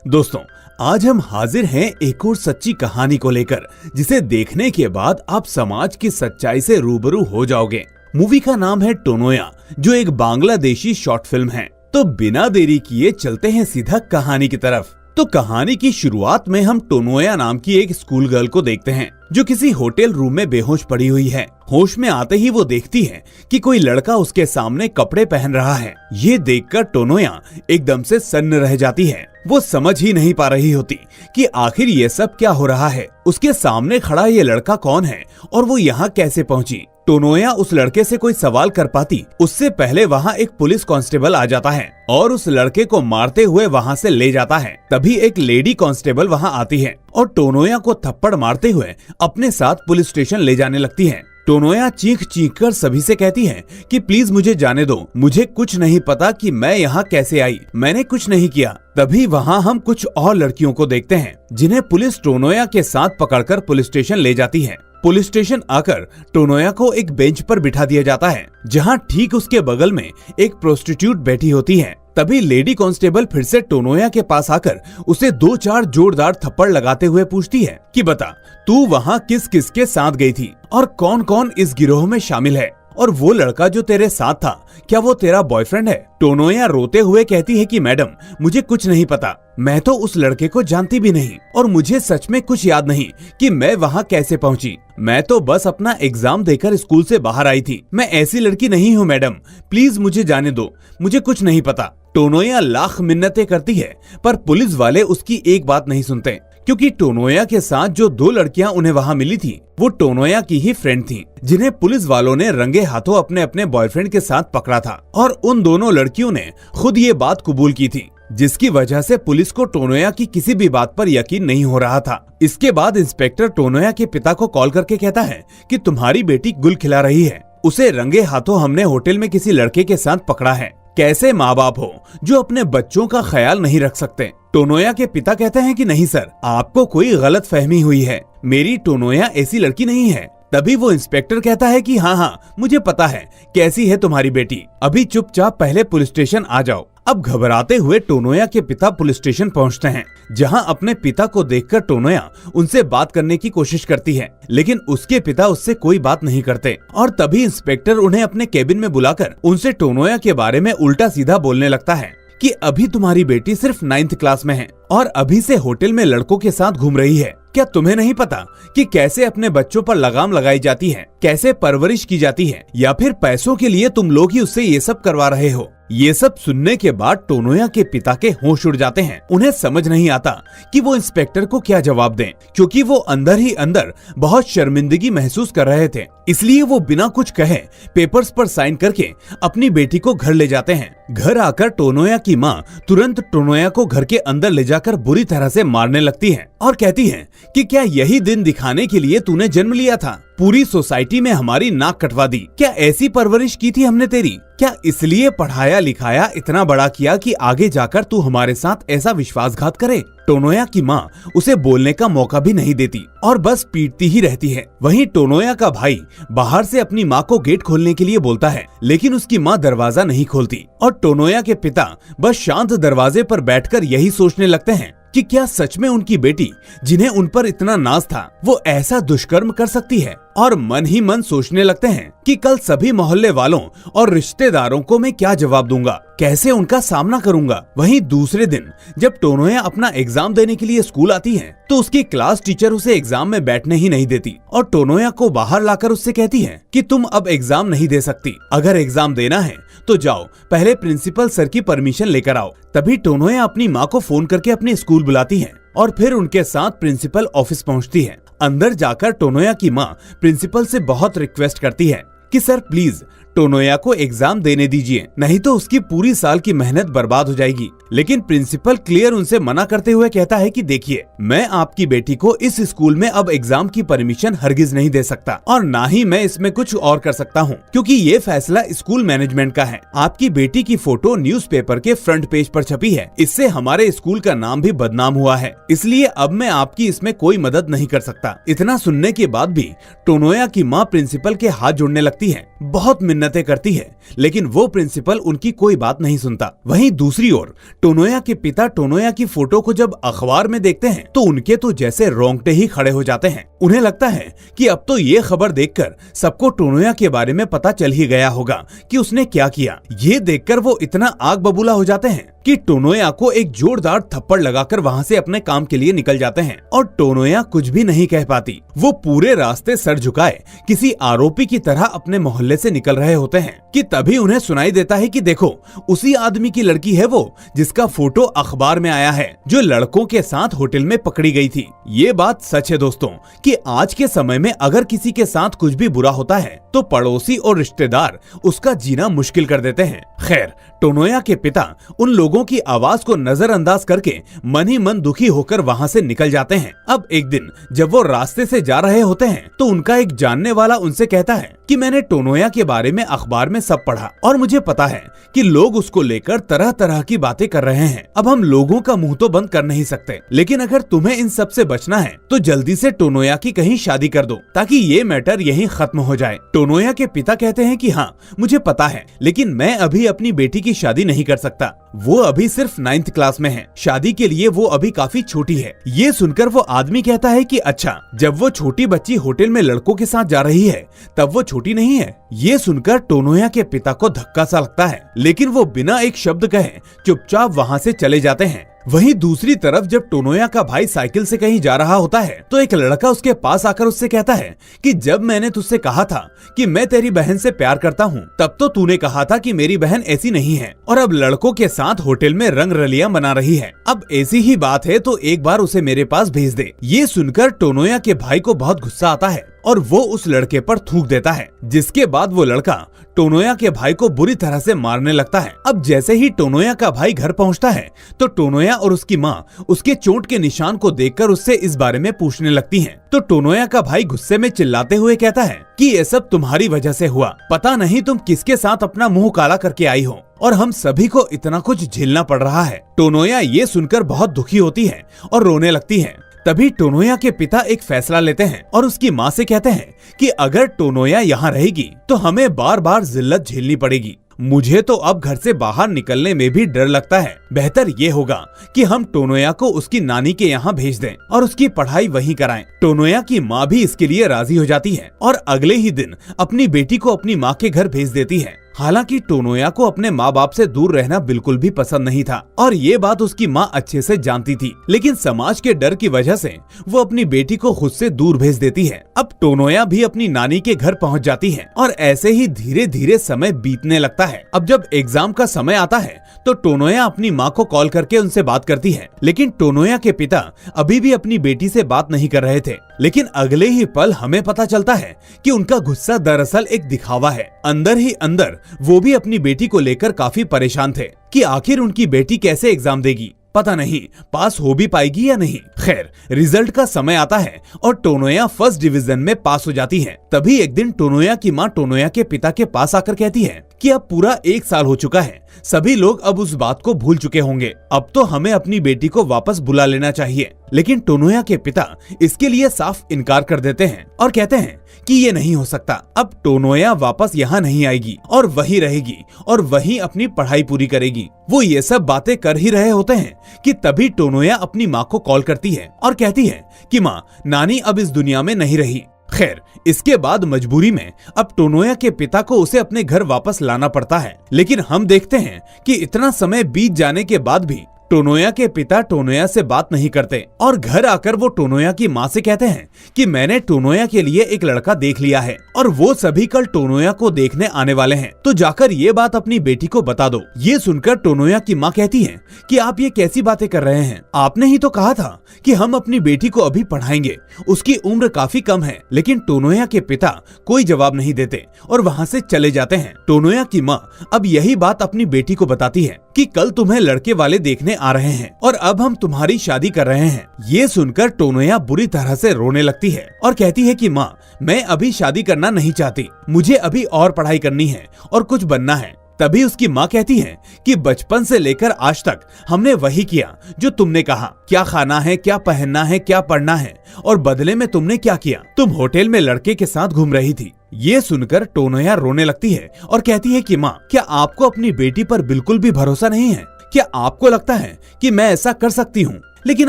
दोस्तों, आज हम हाजिर हैं एक और सच्ची कहानी को लेकर, जिसे देखने के बाद आप समाज की सच्चाई से रूबरू हो जाओगे। मूवी का नाम है टोनोया, जो एक बांग्लादेशी शॉर्ट फिल्म है। तो बिना देरी किए चलते हैं सीधा कहानी की तरफ। तो कहानी की शुरुआत में हम टोनोया नाम की एक स्कूल गर्ल को देखते हैं, जो किसी होटल रूम में बेहोश पड़ी हुई है। होश में आते ही वो देखती है कि कोई लड़का उसके सामने कपड़े पहन रहा है। ये देखकर टोनोया एकदम से सन्न रह जाती है। वो समझ ही नहीं पा रही होती कि आखिर ये सब क्या हो रहा है। उसके सामने खड़ा ये लड़का कौन है और वो यहाँ कैसे पहुँची। टोनोया उस लड़के से कोई सवाल कर पाती उससे पहले वहाँ एक पुलिस कांस्टेबल आ जाता है और उस लड़के को मारते हुए वहाँ से ले जाता है। तभी एक लेडी कांस्टेबल वहाँ आती है और टोनोया को थप्पड़ मारते हुए अपने साथ पुलिस स्टेशन ले जाने लगती है। टोनोया चीख चीख कर सभी से कहती है कि प्लीज मुझे जाने दो, मुझे कुछ नहीं पता कि मैं यहाँ कैसे आई, मैंने कुछ नहीं किया। तभी वहाँ हम कुछ और लड़कियों को देखते हैं, जिन्हें पुलिस टोनोया के साथ पकड़कर पुलिस स्टेशन ले जाती है। पुलिस स्टेशन आकर टोनोया को एक बेंच पर बिठा दिया जाता है, जहाँ ठीक उसके बगल में एक प्रोस्टिट्यूट बैठी होती है। तभी लेडी कांस्टेबल फिर से टोनोया के पास आकर उसे 2-4 जोरदार थप्पड़ लगाते हुए पूछती है कि बता, तू वहाँ किस किस के साथ गई थी और कौन कौन इस गिरोह में शामिल है, और वो लड़का जो तेरे साथ था क्या वो तेरा बॉयफ्रेंड है। टोनोया रोते हुए कहती है कि मैडम, मुझे कुछ नहीं पता, मैं तो उस लड़के को जानती भी नहीं और मुझे सच में कुछ याद नहीं कि मैं वहाँ कैसे पहुँची। मैं तो बस अपना एग्जाम देकर स्कूल से बाहर आई थी। मैं ऐसी लड़की नहीं हूँ मैडम, प्लीज मुझे जाने दो, मुझे कुछ नहीं पता। टोनोया लाख मिन्नतें करती है, पर पुलिस वाले उसकी एक बात नहीं सुनते, क्योंकि टोनोया के साथ जो 2 लड़कियां उन्हें वहां मिली थी वो टोनोया की ही फ्रेंड थी, जिन्हें पुलिस वालों ने रंगे हाथों अपने अपने बॉयफ्रेंड के साथ पकड़ा था। और उन दोनों लड़कियों ने खुद ये बात कबूल की थी, जिसकी वजह से पुलिस को टोनोया की किसी भी बात पर यकीन नहीं हो रहा था। इसके बाद इंस्पेक्टर टोनोया के पिता को कॉल करके कहता है कि तुम्हारी बेटी गुल खिला रही है, उसे रंगे हाथों हमने होटल में किसी लड़के के साथ पकड़ा है। कैसे माँ बाप हो जो अपने बच्चों का ख्याल नहीं रख सकते। टोनोया के पिता कहते हैं कि नहीं सर, आपको कोई गलत फहमी हुई है, मेरी टोनोया ऐसी लड़की नहीं है। तभी वो इंस्पेक्टर कहता है कि हाँ, मुझे पता है कैसी है तुम्हारी बेटी, अभी चुपचाप पहले पुलिस स्टेशन आ जाओ। अब घबराते हुए टोनोया के पिता पुलिस स्टेशन पहुंचते हैं, जहां अपने पिता को देखकर टोनोया उनसे बात करने की कोशिश करती है, लेकिन उसके पिता उससे कोई बात नहीं करते। और तभी इंस्पेक्टर उन्हें अपने केबिन में बुलाकर उनसे टोनोया के बारे में उल्टा सीधा बोलने लगता है कि अभी तुम्हारी बेटी सिर्फ 9th क्लास में है और अभी से होटल में लड़कों के साथ घूम रही है। क्या तुम्हें नहीं पता कि कैसे अपने बच्चों पर लगाम लगाई जाती है, कैसे परवरिश की जाती है, या फिर पैसों के लिए तुम लोग ही उससे ये सब करवा रहे हो। ये सब सुनने के बाद टोनोया के पिता के होश उड़ जाते हैं। उन्हें समझ नहीं आता कि वो इंस्पेक्टर को क्या जवाब दें, क्योंकि वो अंदर ही अंदर बहुत शर्मिंदगी महसूस कर रहे थे। इसलिए वो बिना कुछ कहे पेपर्स पर साइन करके अपनी बेटी को घर ले जाते हैं। घर आकर टोनोया की माँ तुरंत टोनोया को घर के अंदर ले जाकर बुरी तरह से मारने लगती है और कहती है कि क्या यही दिन दिखाने के लिए तूने जन्म लिया था, पूरी सोसाइटी में हमारी नाक कटवा दी, क्या ऐसी परवरिश की थी हमने तेरी, क्या इसलिए पढ़ाया लिखाया इतना बड़ा किया कि आगे जाकर तू हमारे साथ ऐसा विश्वासघात करे। टोनोया की माँ उसे बोलने का मौका भी नहीं देती और बस पीटती ही रहती है। वहीं टोनोया का भाई बाहर से अपनी माँ को गेट खोलने के लिए बोलता है, लेकिन उसकी माँ दरवाजा नहीं खोलती और टोनोया के पिता बस शांत दरवाजे पर बैठकर यही सोचने लगते हैं कि क्या सच में उनकी बेटी, जिन्हें उन पर इतना नाज था, वो ऐसा दुष्कर्म कर सकती है। और मन ही मन सोचने लगते हैं कि कल सभी मोहल्ले वालों और रिश्तेदारों को मैं क्या जवाब दूंगा, कैसे उनका सामना करूंगा। वहीं दूसरे दिन जब टोनोया अपना एग्जाम देने के लिए स्कूल आती है, तो उसकी क्लास टीचर उसे एग्जाम में बैठने ही नहीं देती और टोनोया को बाहर लाकर उससे कहती है कि तुम अब एग्जाम नहीं दे सकती, अगर एग्जाम देना है तो जाओ पहले प्रिंसिपल सर की परमिशन लेकर आओ। तभी टोनोया अपनी माँ को फोन करके अपने स्कूल बुलाती है और फिर उनके साथ प्रिंसिपल ऑफिस पहुँचती है। अंदर जाकर टोनोया की माँ प्रिंसिपल से बहुत रिक्वेस्ट करती है कि सर प्लीज टोनोया को एग्जाम देने दीजिए, नहीं तो उसकी पूरी साल की मेहनत बर्बाद हो जाएगी। लेकिन प्रिंसिपल क्लियर उनसे मना करते हुए कहता है कि देखिए, मैं आपकी बेटी को इस स्कूल में अब एग्जाम की परमिशन हरगिज नहीं दे सकता और ना ही मैं इसमें कुछ और कर सकता हूँ, क्योंकि ये फैसला स्कूल मैनेजमेंट का है। आपकी बेटी की फोटो न्यूज़पेपर के फ्रंट पेज पर छपी है, इससे हमारे स्कूल का नाम भी बदनाम हुआ है, इसलिए अब मैं आपकी इसमें कोई मदद नहीं कर सकता। इतना सुनने के बाद भी टोनोया की माँ प्रिंसिपल के हाथ जोड़ने लगती है, बहुत मिन्नत मिन्नतें करती है, लेकिन वो प्रिंसिपल उनकी कोई बात नहीं सुनता। वहीं दूसरी ओर टोनोया के पिता टोनोया की फोटो को जब अखबार में देखते हैं तो उनके तो जैसे रोंगटे ही खड़े हो जाते हैं। उन्हें लगता है कि अब तो ये खबर देखकर सबको टोनोया के बारे में पता चल ही गया होगा कि उसने क्या किया। ये देखकर वो इतना आग बबूला हो जाते हैं कि टोनोया को एक जोरदार थप्पड़ लगाकर वहाँ से अपने काम के लिए निकल जाते हैं और टोनोया कुछ भी नहीं कह पाती। वो पूरे रास्ते सर झुकाए किसी आरोपी की तरह अपने मोहल्ले से निकल रहे होते हैं कि तभी उन्हें सुनाई देता है कि देखो, उसी आदमी की लड़की है वो जिसका फोटो अखबार में आया है, जो लड़कों के साथ होटल में पकड़ी गई थी। ये बात सच है दोस्तों कि आज के समय में अगर किसी के साथ कुछ भी बुरा होता है तो पड़ोसी और रिश्तेदार उसका जीना मुश्किल कर देते हैं। खैर, टोनोया के पिता उन लोगों की आवाज को नजरअंदाज करके मन ही मन दुखी होकर वहाँ से निकल जाते हैं। अब एक दिन जब वो रास्ते से जा रहे होते हैं तो उनका एक जानने वाला उनसे कहता है कि मैंने टोनोया के बारे में अखबार में सब पढ़ा और मुझे पता है कि लोग उसको लेकर तरह तरह की बातें कर रहे हैं। अब हम लोगों का मुंह तो बंद कर नहीं सकते, लेकिन अगर तुम्हें इन सब से बचना है तो जल्दी से टोनोया की कहीं शादी कर दो ताकि ये मैटर यहीं खत्म हो जाए। टोनोया के पिता कहते हैं कि हाँ, मुझे पता है, लेकिन मैं अभी अपनी बेटी की शादी नहीं कर सकता। वो अभी सिर्फ 9th क्लास में है, शादी के लिए वो अभी काफी छोटी है। ये सुनकर वो आदमी कहता है कि अच्छा, जब वो छोटी बच्ची होटल में लड़कों के साथ जा रही है तब वो छोटी नहीं है। ये सुनकर टोनोया के पिता को धक्का सा लगता है, लेकिन वो बिना एक शब्द कहे चुपचाप वहाँ से चले जाते हैं। वहीं दूसरी तरफ जब टोनोया का भाई साइकिल से कहीं जा रहा होता है तो एक लड़का उसके पास आकर उससे कहता है कि जब मैंने तुझसे कहा था कि मैं तेरी बहन से प्यार करता हूँ, तब तो तूने कहा था कि मेरी बहन ऐसी नहीं है और अब लड़कों के साथ होटल में रंग रलियां मना रही है। अब ऐसी ही बात है तो एक बार उसे मेरे पास भेज दे। ये सुनकर टोनोया के भाई को बहुत गुस्सा आता है और वो उस लड़के पर थूक देता है, जिसके बाद वो लड़का टोनोया के भाई को बुरी तरह से मारने लगता है। अब जैसे ही टोनोया का भाई घर पहुंचता है तो टोनोया और उसकी माँ उसके चोट के निशान को देखकर उससे इस बारे में पूछने लगती हैं। तो टोनोया का भाई गुस्से में चिल्लाते हुए कहता है कि ये सब तुम्हारी वजह से हुआ, पता नहीं तुम किसके साथ अपना मुंह काला करके आई हो और हम सभी को इतना कुछ झेलना पड़ रहा है। टोनोया ये सुनकर बहुत दुखी होती है और रोने लगती है। तभी टोनोया के पिता एक फैसला लेते हैं और उसकी माँ से कहते हैं कि अगर टोनोया यहाँ रहेगी तो हमें बार बार जिल्लत झेलनी पड़ेगी। मुझे तो अब घर से बाहर निकलने में भी डर लगता है। बेहतर ये होगा कि हम टोनोया को उसकी नानी के यहाँ भेज दें और उसकी पढ़ाई वहीं कराएं। टोनोया की माँ भी इसके लिए राजी हो जाती है और अगले ही दिन अपनी बेटी को अपनी माँ के घर भेज देती है। हालांकि टोनोया को अपने माँ बाप से दूर रहना बिल्कुल भी पसंद नहीं था और ये बात उसकी माँ अच्छे से जानती थी, लेकिन समाज के डर की वजह से वो अपनी बेटी को खुद से दूर भेज देती है। अब टोनोया भी अपनी नानी के घर पहुँच जाती है और ऐसे ही धीरे धीरे समय बीतने लगता है। अब जब एग्जाम का समय आता है तो टोनोया अपनी माँ को कॉल करके उनसे बात करती है, लेकिन टोनोया के पिता अभी भी अपनी बेटी से बात नहीं कर रहे थे। लेकिन अगले ही पल हमें पता चलता है कि उनका गुस्सा दरअसल एक दिखावा है। अंदर ही अंदर वो भी अपनी बेटी को लेकर काफी परेशान थे कि आखिर उनकी बेटी कैसे एग्जाम देगी, पता नहीं पास हो भी पाएगी या नहीं। खैर, रिजल्ट का समय आता है और टोनोया फर्स्ट डिवीजन में पास हो जाती है। तभी एक दिन टोनोया की माँ टोनोया के पिता के पास आकर कहती है कि अब पूरा 1 साल हो चुका है, सभी लोग अब उस बात को भूल चुके होंगे, अब तो हमें अपनी बेटी को वापस बुला लेना चाहिए। लेकिन टोनोया के पिता इसके लिए साफ इनकार कर देते हैं और कहते हैं कि ये नहीं हो सकता, अब टोनोया वापस यहाँ नहीं आएगी और वहीं रहेगी और वहीं अपनी पढ़ाई पूरी करेगी। वो ये सब बातें कर ही रहे होते हैं कि तभी टोनोया अपनी माँ को कॉल करती है और कहती है कि माँ, नानी अब इस दुनिया में नहीं रही। खैर, इसके बाद मजबूरी में अब टोनोया के पिता को उसे अपने घर वापस लाना पड़ता है। लेकिन हम देखते हैं कि इतना समय बीत जाने के बाद भी टोनोया के पिता टोनोया से बात नहीं करते और घर आकर वो टोनोया की माँ से कहते हैं कि मैंने टोनोया के लिए एक लड़का देख लिया है और वो सभी कल टोनोया को देखने आने वाले हैं, तो जाकर ये बात अपनी बेटी को बता दो। ये सुनकर टोनोया की माँ कहती है कि आप ये कैसी बातें कर रहे हैं, आपने ही तो कहा था कि हम अपनी बेटी को अभी पढ़ाएंगे, उसकी उम्र काफी कम है। लेकिन टोनोया के पिता कोई जवाब नहीं देते और वहाँ से चले जाते हैं। टोनोया की माँ अब यही बात अपनी बेटी को बताती है कि कल तुम्हें लड़के वाले देखने आ रहे हैं और अब हम तुम्हारी शादी कर रहे हैं। ये सुनकर टोनोया बुरी तरह से रोने लगती है और कहती है कि माँ, मैं अभी शादी करना नहीं चाहती, मुझे अभी और पढ़ाई करनी है और कुछ बनना है। तभी उसकी माँ कहती है कि बचपन से लेकर आज तक हमने वही किया जो तुमने कहा, क्या खाना है, क्या पहनना है, क्या पढ़ना है, और बदले में तुमने क्या किया, तुम होटल में लड़के के साथ घूम रही थी। ये सुनकर टोनोया रोने लगती है और कहती है कि माँ, क्या आपको अपनी बेटी पर बिल्कुल भी भरोसा नहीं है? क्या आपको लगता है कि मैं ऐसा कर सकती हूँ? लेकिन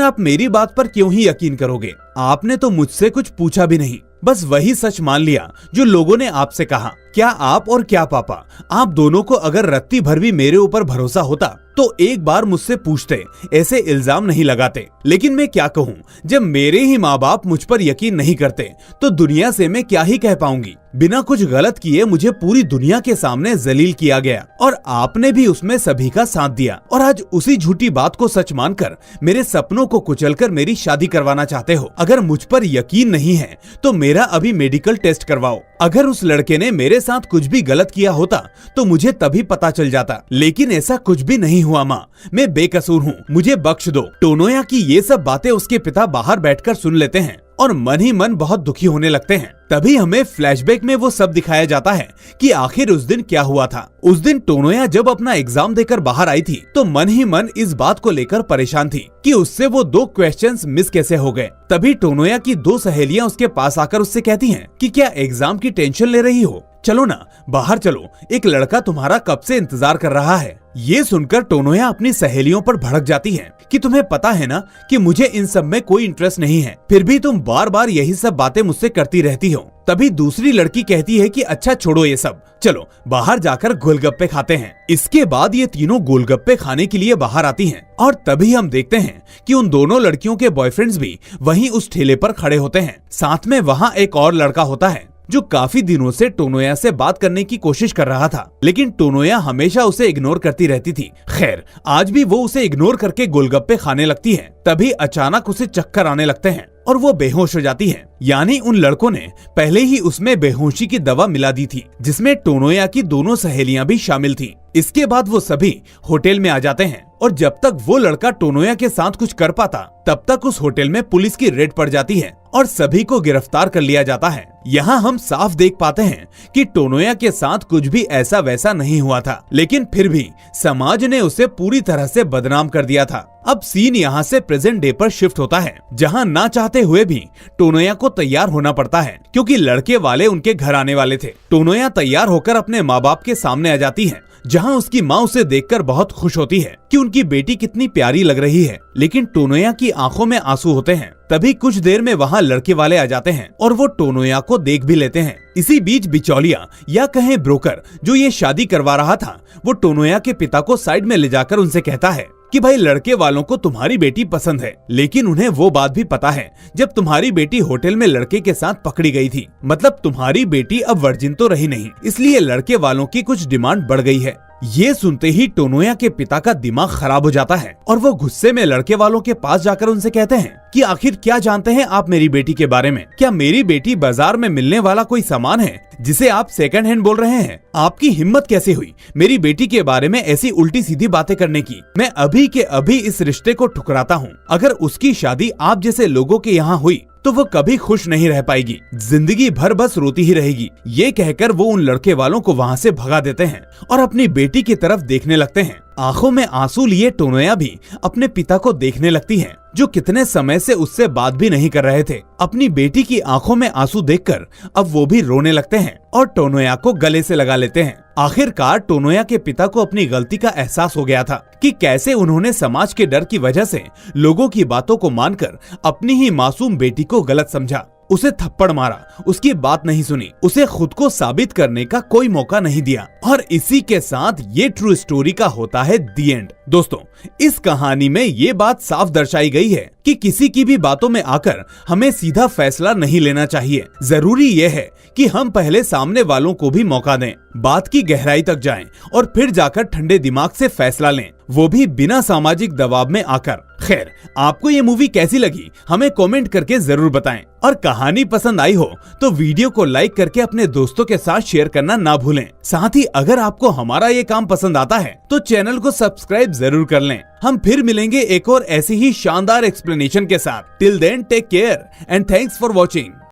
आप मेरी बात पर क्यों ही यकीन करोगे? आपने तो मुझसे कुछ पूछा भी नहीं, बस वही सच मान लिया जो लोगों ने आपसे कहा। क्या आप और क्या पापा, आप दोनों को अगर रत्ती भर भी मेरे ऊपर भरोसा होता तो एक बार मुझसे पूछते, ऐसे इल्जाम नहीं लगाते। लेकिन मैं क्या कहूँ, जब मेरे ही माँ बाप मुझ पर यकीन नहीं करते तो दुनिया से मैं क्या ही कह पाऊंगी। बिना कुछ गलत किए मुझे पूरी दुनिया के सामने जलील किया गया और आपने भी उसमें सभी का साथ दिया, और आज उसी झूठी बात को सच मानकर मेरे सपनों को कुचलकर मेरी शादी करवाना चाहते हो। अगर मुझ पर यकीन नहीं है तो मेरा अभी मेडिकल टेस्ट करवाओ। अगर उस लड़के ने मेरे साथ कुछ भी गलत किया होता तो मुझे तभी पता चल जाता, लेकिन ऐसा कुछ भी नहीं हुआ माँ, मैं बेकसूर हूँ, मुझे बख्श दो। टोनोया की ये सब बातें उसके पिता बाहर बैठकर सुन लेते हैं और मन ही मन बहुत दुखी होने लगते हैं। तभी हमें फ्लैशबैक में वो सब दिखाया जाता है कि आखिर उस दिन क्या हुआ था। उस दिन टोनोया जब अपना एग्जाम देकर बाहर आई थी तो मन ही मन इस बात को लेकर परेशान थी कि उससे वो 2 क्वेश्चंस मिस कैसे हो गए। तभी टोनोया की 2 सहेलियां उसके पास आकर उससे कहती हैं कि क्या एग्जाम की टेंशन ले रही हो, चलो ना बाहर चलो, एक लड़का तुम्हारा कब से इंतजार कर रहा है। ये सुनकर टोनोया अपनी सहेलियों पर भड़क जाती है कि तुम्हें पता है ना कि मुझे इन सब में कोई इंटरेस्ट नहीं है, फिर भी तुम बार बार यही सब बातें मुझसे करती रहती हो। तभी दूसरी लड़की कहती है कि अच्छा छोड़ो ये सब, चलो बाहर जाकर गोलगप्पे खाते हैं। इसके बाद ये तीनों गोलगप्पे खाने के लिए बाहर आती हैं और तभी हम देखते हैं कि उन दोनों लड़कियों के बॉयफ्रेंड्स भी वहीं उस ठेले पर खड़े होते हैं। साथ में वहाँ एक और लड़का होता है जो काफी दिनों से टोनोया से बात करने की कोशिश कर रहा था, लेकिन टोनोया हमेशा उसे इग्नोर करती रहती थी। खैर आज भी वो उसे इग्नोर करके गोलगप्पे खाने लगती है। तभी अचानक उसे चक्कर आने लगते हैं और वो बेहोश हो जाती है। यानी उन लड़कों ने पहले ही उसमें बेहोशी की दवा मिला दी थी, जिसमें टोनोया की दोनों सहेलियां भी शामिल थी। इसके बाद वो सभी होटल में आ जाते हैं और जब तक वो लड़का टोनोया के साथ कुछ कर पाता तब तक उस होटल में पुलिस की रेड पड़ जाती है और सभी को गिरफ्तार कर लिया जाता है। यहाँ हम साफ देख पाते हैं कि टोनोया के साथ कुछ भी ऐसा वैसा नहीं हुआ था, लेकिन फिर भी समाज ने उसे पूरी तरह से बदनाम कर दिया था। अब सीन यहाँ से प्रेजेंट डे पर शिफ्ट होता है, जहाँ ना चाहते हुए भी टोनोया को तैयार होना पड़ता है क्योंकि लड़के वाले उनके घर आने वाले थे। टोनोया तैयार होकर अपने माँ बाप के सामने आ जाती है, जहाँ उसकी माँ उसे देखकर बहुत खुश होती है कि उनकी बेटी कितनी प्यारी लग रही है, लेकिन टोनोया की आंखों में आंसू होते हैं। तभी कुछ देर में वहाँ लड़के वाले आ जाते हैं और वो टोनोया को देख भी लेते हैं। इसी बीच बिचौलिया या कहें ब्रोकर जो ये शादी करवा रहा था, वो टोनोया के पिता को साइड में ले जाकर उनसे कहता है कि भाई लड़के वालों को तुम्हारी बेटी पसंद है, लेकिन उन्हें वो बात भी पता है जब तुम्हारी बेटी होटल में लड़के के साथ पकड़ी गई थी, मतलब तुम्हारी बेटी अब वर्जिन तो रही नहीं, इसलिए लड़के वालों की कुछ डिमांड बढ़ गई है। ये सुनते ही टोनोया के पिता का दिमाग खराब हो जाता है और वो गुस्से में लड़के वालों के पास जाकर उनसे कहते हैं कि आखिर क्या जानते हैं आप मेरी बेटी के बारे में? क्या मेरी बेटी बाजार में मिलने वाला कोई सामान है जिसे आप सेकंड हैंड बोल रहे हैं? आपकी हिम्मत कैसे हुई मेरी बेटी के बारे में ऐसी उल्टी सीधी बातें करने की? मैं अभी के अभी इस रिश्ते को ठुकराता हूँ। अगर उसकी शादी आप जैसे लोगों के यहाँ हुई तो वो कभी खुश नहीं रह पाएगी, जिंदगी भर बस रोती ही रहेगी। ये कहकर वो उन लड़के वालों को वहाँ से भगा देते हैं और अपनी बेटी की तरफ देखने लगते हैं। आंखों में आंसू लिए टोनोया भी अपने पिता को देखने लगती है, जो कितने समय से उससे बात भी नहीं कर रहे थे। अपनी बेटी की आंखों में आंसू देखकर अब वो भी रोने लगते हैं और टोनोया को गले से लगा लेते हैं। आखिरकार टोनोया के पिता को अपनी गलती का एहसास हो गया था कि कैसे उन्होंने समाज के डर की वजह से लोगों की बातों को मानकर अपनी ही मासूम बेटी को गलत समझा, उसे थप्पड़ मारा, उसकी बात नहीं सुनी, उसे खुद को साबित करने का कोई मौका नहीं दिया। और इसी के साथ ये ट्रू स्टोरी का होता है दी एंड। दोस्तों, इस कहानी में ये बात साफ दर्शाई गई है कि किसी की भी बातों में आकर हमें सीधा फैसला नहीं लेना चाहिए। जरूरी ये है कि हम पहले सामने वालों को भी मौका दें, बात की गहराई तक जाएं और फिर जाकर ठंडे दिमाग से फैसला लें, वो भी बिना सामाजिक दबाव में आकर। खैर, आपको ये मूवी कैसी लगी हमें कमेंट करके जरूर बताएं और कहानी पसंद आई हो तो वीडियो को लाइक करके अपने दोस्तों के साथ शेयर करना ना भूलें। साथ ही अगर आपको हमारा ये काम पसंद आता है तो चैनल को सब्सक्राइब जरूर कर लें। हम फिर मिलेंगे एक और ऐसी ही शानदार एक्सप्लेनेशन के साथ। Till then take care and thanks for watching.